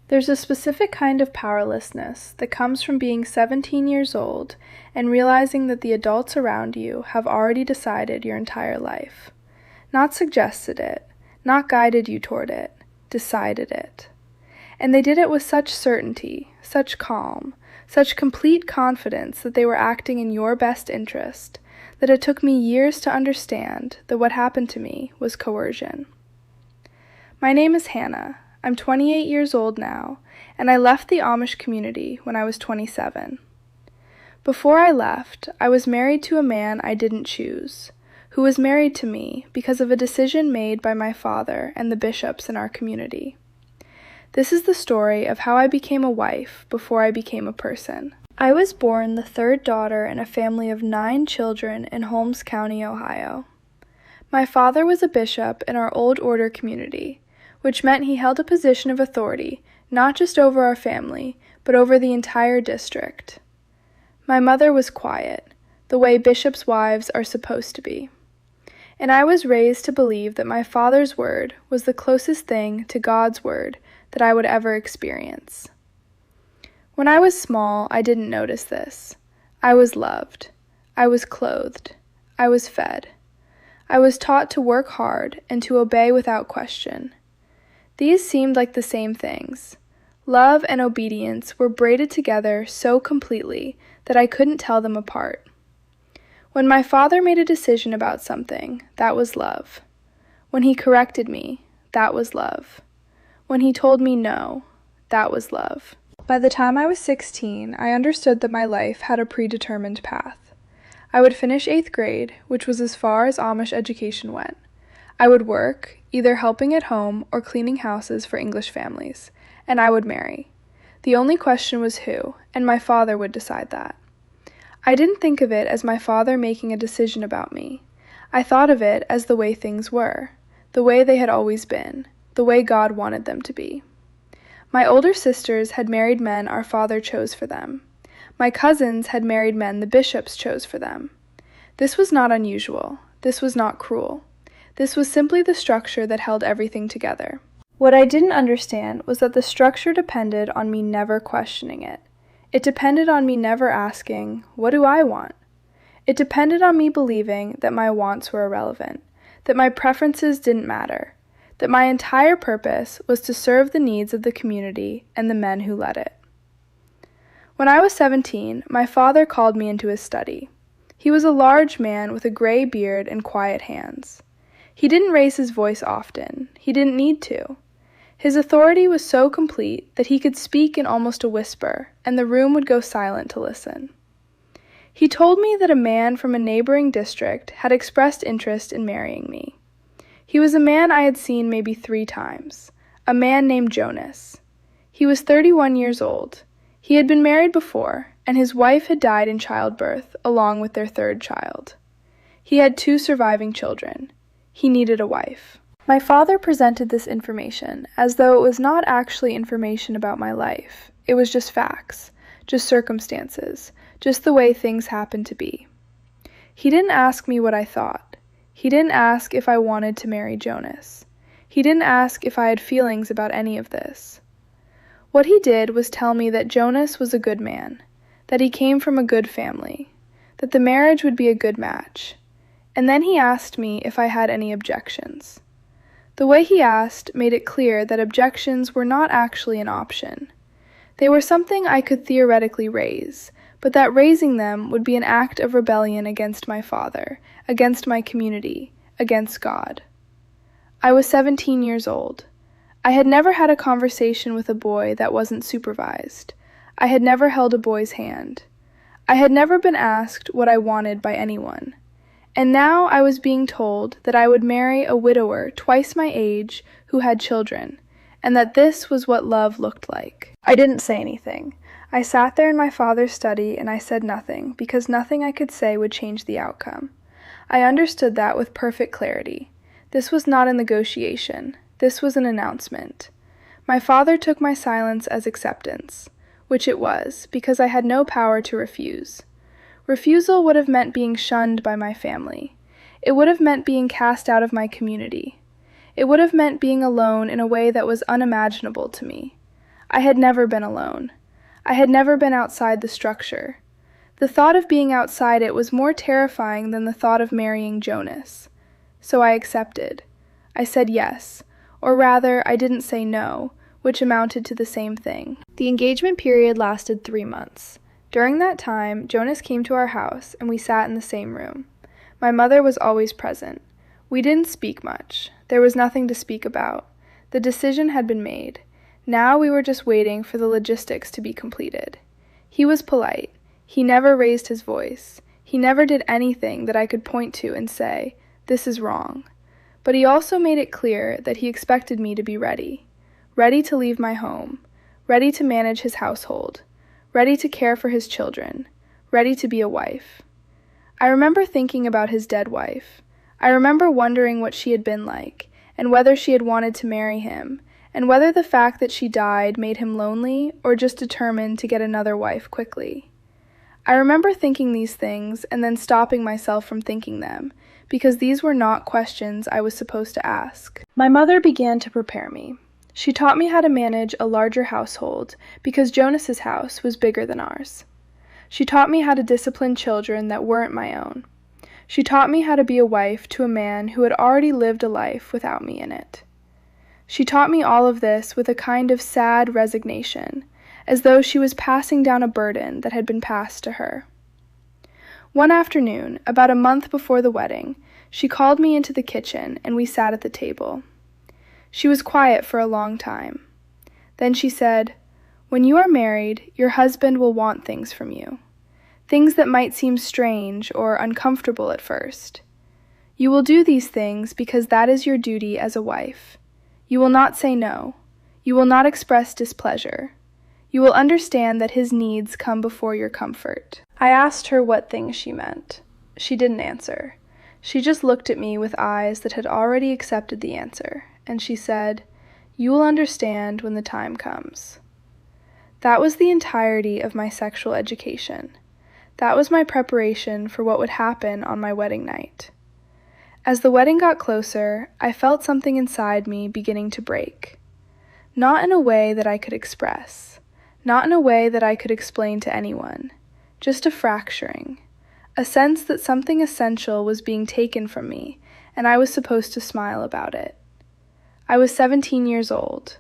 There's a specific kind of powerlessness that comes from being 17 years old and realizing that the adults around you have already decided your entire life. Not suggested it, not guided you toward it, decided it. And they did it with such certainty, such calm, such complete confidence that they were acting in your best interest, that it took me years to understand that what happened to me was coercion. My name is Hannah. I'm 28 years old now, and I left the Amish community when I was 27. Before I left, I was married to a man I didn't choose, who was married to me because of a decision made by my father and the bishops in our community. This is the story of how I became a wife before I became a person. I was born the third daughter in a family of 9 children in Holmes County, Ohio. My father was a bishop in our Old Order community, which meant he held a position of authority not just over our family, but over the entire district. My mother was quiet, the way bishops' wives are supposed to be. And I was raised to believe that my father's word was the closest thing to God's word that I would ever experience. When I was small, I didn't notice this. I was loved. I was clothed. I was fed. I was taught to work hard and to obey without question. These seemed like the same things. Love and obedience were braided together so completely that I couldn't tell them apart. When my father made a decision about something, that was love. When he corrected me, that was love. When he told me no, that was love. By the time I was 16, I understood that my life had a predetermined path. I would finish 8th grade, which was as far as Amish education went. I would work, either helping at home or cleaning houses for English families, and I would marry. The only question was who, and my father would decide that. I didn't think of it as my father making a decision about me. I thought of it as the way things were, the way they had always been, the way God wanted them to be. My older sisters had married men our father chose for them. My cousins had married men the bishops chose for them. This was not unusual. This was not cruel. This was simply the structure that held everything together. What I didn't understand was that the structure depended on me never questioning it. It depended on me never asking, what do I want? It depended on me believing that my wants were irrelevant, that my preferences didn't matter, that my entire purpose was to serve the needs of the community and the men who led it. When I was 17, my father called me into his study. He was a large man with a gray beard and quiet hands. He didn't raise his voice often. He didn't need to. His authority was so complete that he could speak in almost a whisper, and the room would go silent to listen. He told me that a man from a neighboring district had expressed interest in marrying me. He was a man I had seen maybe 3 times, a man named Jonas. He was 31 years old. He had been married before, and his wife had died in childbirth along with their 3rd child. He had 2 surviving children. He needed a wife. My father presented this information as though it was not actually information about my life. It was just facts, just circumstances, just the way things happened to be. He didn't ask me what I thought. He didn't ask if I wanted to marry Jonas. He didn't ask if I had feelings about any of this. What he did was tell me that Jonas was a good man, that he came from a good family, that the marriage would be a good match. And then he asked me if I had any objections. The way he asked made it clear that objections were not actually an option. They were something I could theoretically raise, but that raising them would be an act of rebellion against my father, against my community, against God. I was 17 years old. I had never had a conversation with a boy that wasn't supervised. I had never held a boy's hand. I had never been asked what I wanted by anyone. And now I was being told that I would marry a widower twice my age who had children, and that this was what love looked like. I didn't say anything. I sat there in my father's study and I said nothing, because nothing I could say would change the outcome. I understood that with perfect clarity. This was not a negotiation. This was an announcement. My father took my silence as acceptance, which it was, because I had no power to refuse. Refusal would have meant being shunned by my family. It would have meant being cast out of my community. It would have meant being alone in a way that was unimaginable to me. I had never been alone. I had never been outside the structure. The thought of being outside it was more terrifying than the thought of marrying Jonas. So I accepted. I said yes, or rather, I didn't say no, which amounted to the same thing. The engagement period lasted 3 months. During that time, Jonas came to our house and we sat in the same room. My mother was always present. We didn't speak much. There was nothing to speak about. The decision had been made. Now we were just waiting for the logistics to be completed. He was polite. He never raised his voice. He never did anything that I could point to and say, "This is wrong." But he also made it clear that he expected me to be ready. Ready to leave my home. Ready to manage his household. Ready to care for his children. Ready to be a wife. I remember thinking about his dead wife. I remember wondering what she had been like, and whether she had wanted to marry him, and whether the fact that she died made him lonely or just determined to get another wife quickly. I remember thinking these things and then stopping myself from thinking them, because these were not questions I was supposed to ask. My mother began to prepare me. She taught me how to manage a larger household, because Jonas's house was bigger than ours. She taught me how to discipline children that weren't my own. She taught me how to be a wife to a man who had already lived a life without me in it. She taught me all of this with a kind of sad resignation, as though she was passing down a burden that had been passed to her. One afternoon, about a month before the wedding, she called me into the kitchen and we sat at the table. She was quiet for a long time. Then she said, "When you are married, your husband will want things from you. Things that might seem strange or uncomfortable at first. You will do these things because that is your duty as a wife. You will not say no. You will not express displeasure. You will understand that his needs come before your comfort." I asked her what things she meant. She didn't answer. She just looked at me with eyes that had already accepted the answer, and she said, "You will understand when the time comes." That was the entirety of my sexual education. That was my preparation for what would happen on my wedding night. As the wedding got closer, I felt something inside me beginning to break. Not in a way that I could express, not in a way that I could explain to anyone, just a fracturing, a sense that something essential was being taken from me, and I was supposed to smile about it. I was 17 years old.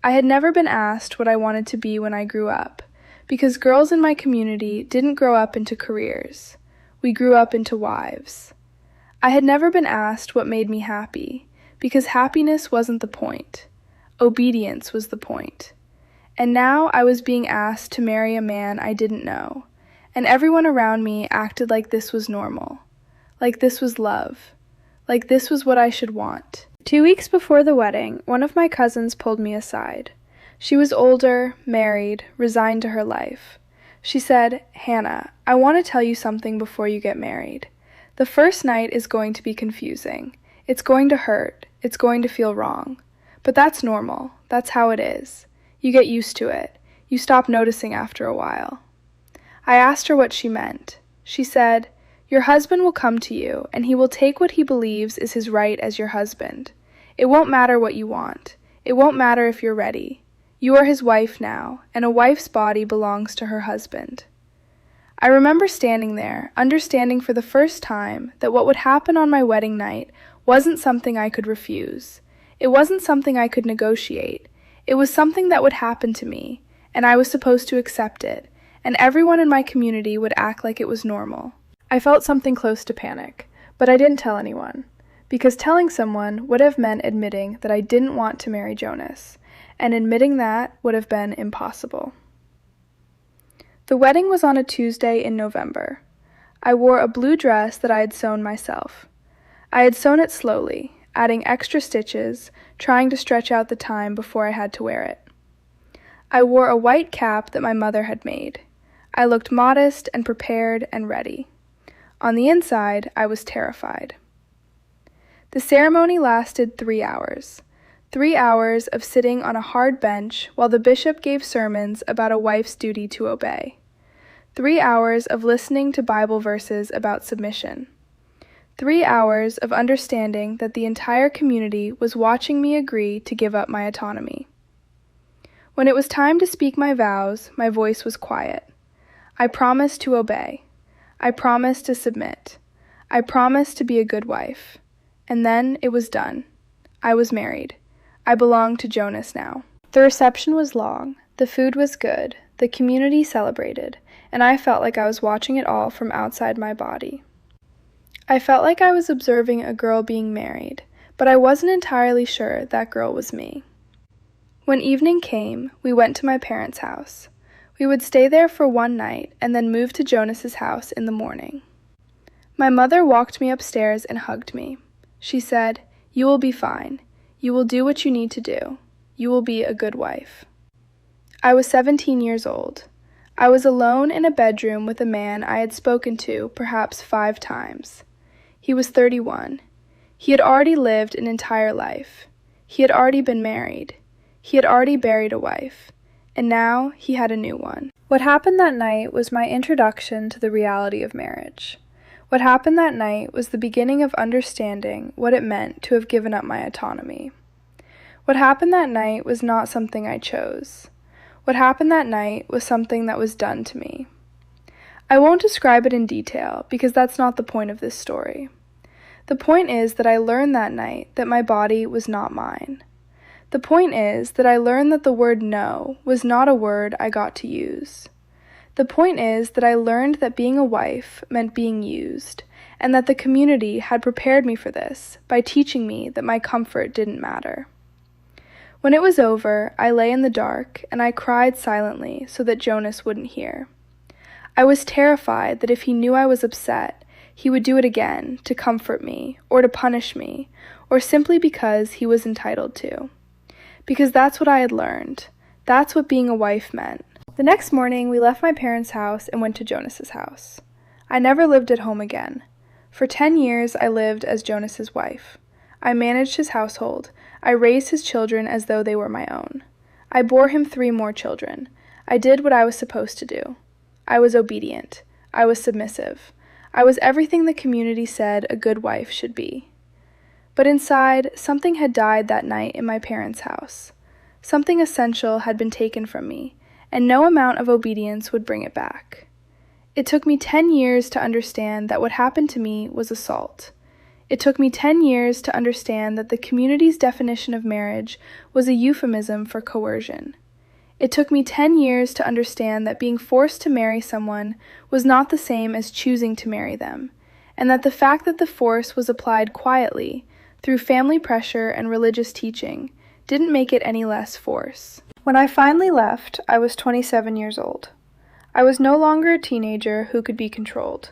I had never been asked what I wanted to be when I grew up, because girls in my community didn't grow up into careers. We grew up into wives. I had never been asked what made me happy, because happiness wasn't the point. Obedience was the point. And now I was being asked to marry a man I didn't know, and everyone around me acted like this was normal, like this was love, like this was what I should want. 2 weeks before the wedding, one of my cousins pulled me aside. She was older, married, resigned to her life. She said, "Hannah, I want to tell you something before you get married. The first night is going to be confusing. It's going to hurt. It's going to feel wrong. But that's normal. That's how it is. You get used to it. You stop noticing after a while." I asked her what she meant. She said, "Your husband will come to you, and he will take what he believes is his right as your husband. It won't matter what you want. It won't matter if you're ready. You are his wife now, and a wife's body belongs to her husband." I remember standing there, understanding for the first time that what would happen on my wedding night wasn't something I could refuse. It wasn't something I could negotiate. It was something that would happen to me, and I was supposed to accept it, and everyone in my community would act like it was normal. I felt something close to panic, but I didn't tell anyone, because telling someone would have meant admitting that I didn't want to marry Jonas, and admitting that would have been impossible. The wedding was on a Tuesday in November. I wore a blue dress that I had sewn myself. I had sewn it slowly, adding extra stitches, trying to stretch out the time before I had to wear it. I wore a white cap that my mother had made. I looked modest and prepared and ready. On the inside, I was terrified. The ceremony lasted 3 hours. 3 hours of sitting on a hard bench while the bishop gave sermons about a wife's duty to obey. 3 hours of listening to Bible verses about submission. 3 hours of understanding that the entire community was watching me agree to give up my autonomy. When it was time to speak my vows, my voice was quiet. I promised to obey. I promised to submit. I promised to be a good wife. And then it was done. I was married. I belonged to Jonas now. The reception was long, the food was good, the community celebrated, and I felt like I was watching it all from outside my body. I felt like I was observing a girl being married, but I wasn't entirely sure that girl was me. When evening came, we went to my parents' house. We would stay there for one night and then move to Jonas's house in the morning. My mother walked me upstairs and hugged me. She said, "You will be fine. You will do what you need to do. You will be a good wife." I was 17 years old. I was alone in a bedroom with a man I had spoken to perhaps 5 times. He was 31. He had already lived an entire life. He had already been married. He had already buried a wife. And now he had a new one. What happened that night was my introduction to the reality of marriage. What happened that night was the beginning of understanding what it meant to have given up my autonomy. What happened that night was not something I chose. What happened that night was something that was done to me. I won't describe it in detail because that's not the point of this story. The point is that I learned that night that my body was not mine. The point is that I learned that the word no was not a word I got to use. The point is that I learned that being a wife meant being used, and that the community had prepared me for this by teaching me that my comfort didn't matter. When it was over, I lay in the dark, and I cried silently so that Jonas wouldn't hear. I was terrified that if he knew I was upset, he would do it again to comfort me, or to punish me, or simply because he was entitled to. Because that's what I had learned. That's what being a wife meant. The next morning, we left my parents' house and went to Jonas's house. I never lived at home again. For 10 years, I lived as Jonas's wife. I managed his household. I raised his children as though they were my own. I bore him 3 more children. I did what I was supposed to do. I was obedient. I was submissive. I was everything the community said a good wife should be. But inside, something had died that night in my parents' house. Something essential had been taken from me, and no amount of obedience would bring it back. It took me 10 years to understand that what happened to me was assault. It took me 10 years to understand that the community's definition of marriage was a euphemism for coercion. It took me 10 years to understand that being forced to marry someone was not the same as choosing to marry them, and that the fact that the force was applied quietly, through family pressure and religious teaching, didn't make it any less force. When I finally left, I was 27 years old. I was no longer a teenager who could be controlled,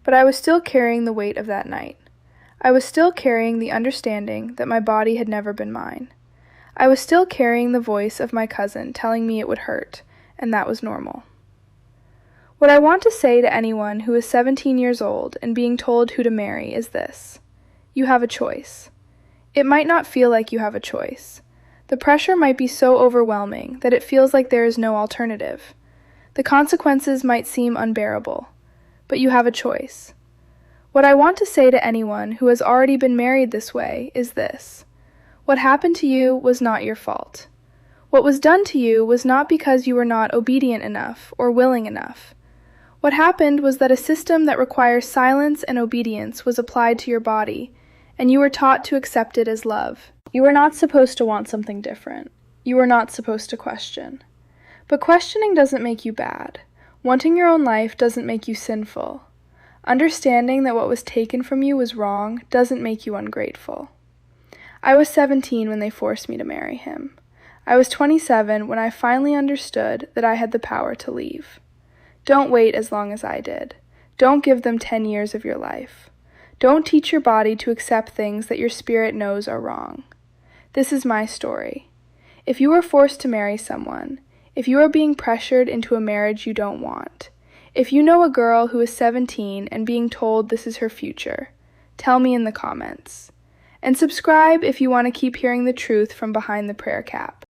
but I was still carrying the weight of that night. I was still carrying the understanding that my body had never been mine. I was still carrying the voice of my cousin telling me it would hurt, and that was normal. What I want to say to anyone who is 17 years old and being told who to marry is this: you have a choice. It might not feel like you have a choice. The pressure might be so overwhelming that it feels like there is no alternative. The consequences might seem unbearable, but you have a choice. What I want to say to anyone who has already been married this way is this: what happened to you was not your fault. What was done to you was not because you were not obedient enough or willing enough. What happened was that a system that requires silence and obedience was applied to your body, and you were taught to accept it as love. You were not supposed to want something different. You were not supposed to question. But questioning doesn't make you bad. Wanting your own life doesn't make you sinful. Understanding that what was taken from you was wrong doesn't make you ungrateful. I was 17 when they forced me to marry him. I was 27 when I finally understood that I had the power to leave. Don't wait as long as I did. Don't give them 10 years of your life. Don't teach your body to accept things that your spirit knows are wrong. This is my story. If you are forced to marry someone, if you are being pressured into a marriage you don't want, if you know a girl who is 17 and being told this is her future, tell me in the comments. And subscribe if you want to keep hearing the truth from behind the prayer cap.